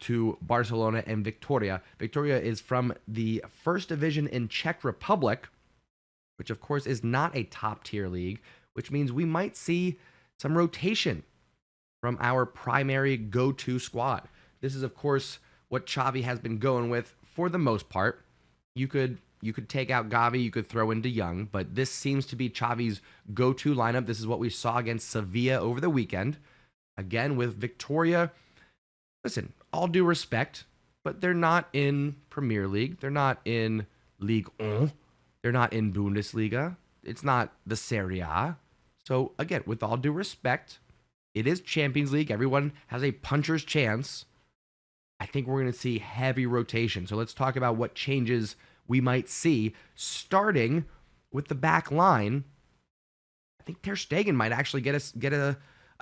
to Barcelona and Viktoria. Viktoria is from the first division in Czech Republic, which of course is not a top tier league, which means we might see some rotation from our primary go-to squad. This is of course what Xavi has been going with for the most part. You could take out Gavi, you could throw in De Jong, but this seems to be Xavi's go-to lineup. This is what we saw against Sevilla over the weekend. Again, with Viktoria, listen, all due respect, but they're not in Premier League. They're not in Ligue 1. They're not in Bundesliga. It's not the Serie A. So again, with all due respect, it is Champions League. Everyone has a puncher's chance. I think we're going to see heavy rotation. So let's talk about what changes we might see, starting with the back line. I think Ter Stegen might actually get a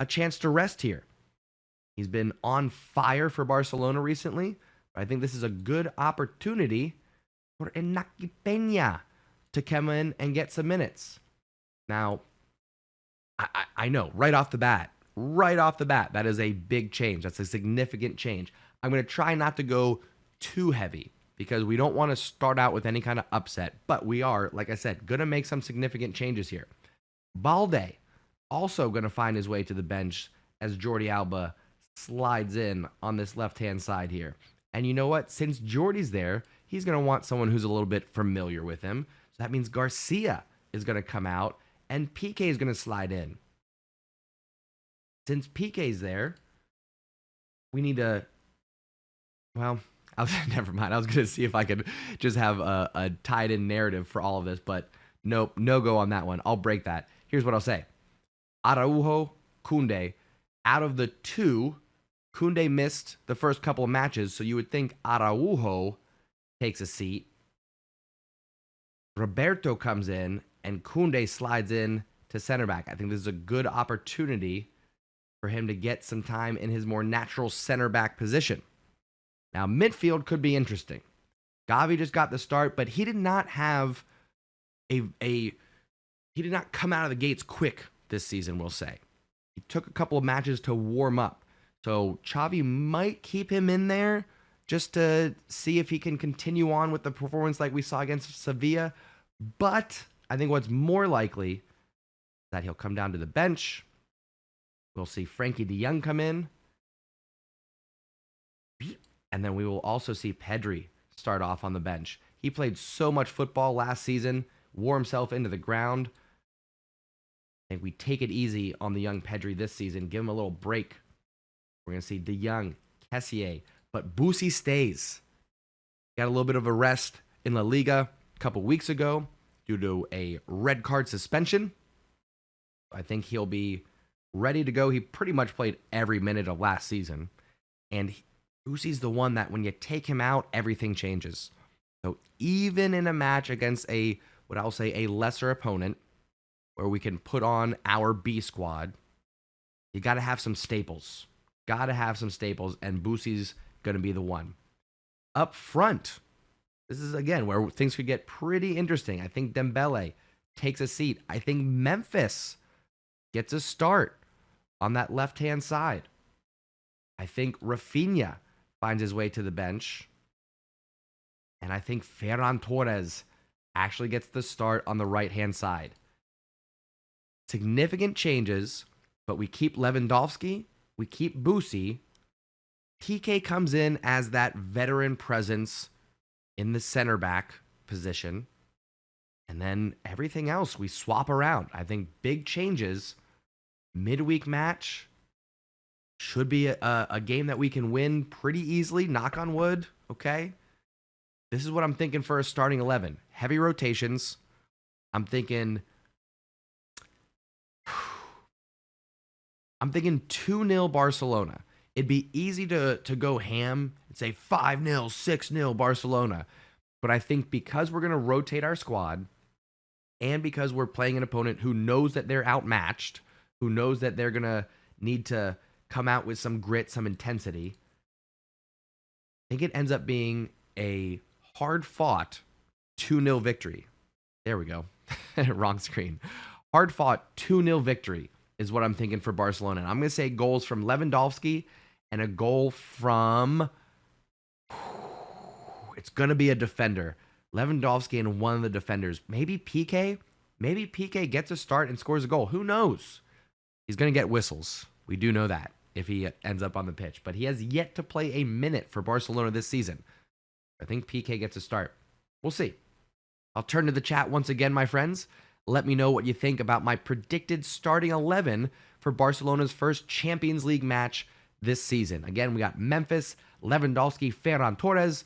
chance to rest here. He's been on fire for Barcelona recently, but I think this is a good opportunity for Iñaki Peña to come in and get some minutes. Now, I know right off the bat, that is a big change. That's a significant change. I'm going to try not to go too heavy because we don't want to start out with any kind of upset, but we are, like I said, going to make some significant changes here. Balde also going to find his way to the bench as Jordi Alba slides in on this left-hand side here. And you know what? Since Jordi's there, he's going to want someone who's a little bit familiar with him. So that means Garcia is going to come out and Pique is going to slide in. Since Pique's there, we need to... Well, never mind. I was going to see if I could just have a tied-in narrative for all of this, but nope, no go on that one. I'll break that. Here's what I'll say. Araujo, Koundé, out of the two, Koundé missed the first couple of matches, so you would think Araujo takes a seat. Roberto comes in, and Koundé slides in to center back. I think this is a good opportunity for him to get some time in his more natural center back position. Now, midfield could be interesting. Gavi just got the start, but he did not have he did not come out of the gates quick this season, we'll say. He took a couple of matches to warm up. So Xavi might keep him in there just to see if he can continue on with the performance like we saw against Sevilla. But I think what's more likely is that he'll come down to the bench. We'll see Frankie de Jong come in. And then we will also see Pedri start off on the bench. He played so much football last season, wore himself into the ground. I think we take it easy on the young Pedri this season, give him a little break. We're going to see De Jong, Kessié, but Boosie stays. Got a little bit of a rest in La Liga a couple weeks ago due to a red card suspension. I think he'll be ready to go. He pretty much played every minute of last season. And Boosie's the one that when you take him out, everything changes. So even in a match against what I'll say a lesser opponent, where we can put on our B squad, you got to have some staples. Got to have some staples, and Boosie's going to be the one. Up front, this is, again, where things could get pretty interesting. I think Dembele takes a seat. I think Memphis gets a start on that left-hand side. I think Rafinha finds his way to the bench. And I think Ferran Torres actually gets the start on the right-hand side. Significant changes, but we keep Lewandowski, we keep Boosie. Pique comes in as that veteran presence in the center back position. And then everything else we swap around. I think big changes. Midweek match should be a game that we can win pretty easily. Knock on wood, okay? This is what I'm thinking for a starting 11. Heavy rotations. I'm thinking 2-0 Barcelona. It'd be easy to go ham and say 5-0, 6-0 Barcelona. But I think because we're going to rotate our squad and because we're playing an opponent who knows that they're outmatched, who knows that they're going to need to come out with some grit, some intensity, I think it ends up being a hard-fought 2-0 victory. There we go. Wrong screen. Hard-fought 2-0 victory is what I'm thinking for Barcelona. And I'm going to say goals from Lewandowski and a goal from it's going to be a defender. Lewandowski and one of the defenders. Maybe Pique? Maybe Pique gets a start and scores a goal. Who knows? He's going to get whistles. We do know that if he ends up on the pitch. But he has yet to play a minute for Barcelona this season. I think Pique gets a start. We'll see. I'll turn to the chat once again, my friends. Let me know what you think about my predicted starting 11 for Barcelona's first Champions League match this season. Again, we got Memphis, Lewandowski, Ferran Torres,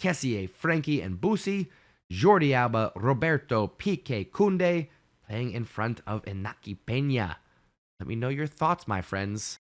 Kessié, Frankie, and Busi, Jordi Alba, Roberto, Pique, Koundé, playing in front of Inaki Peña. Let me know your thoughts, my friends.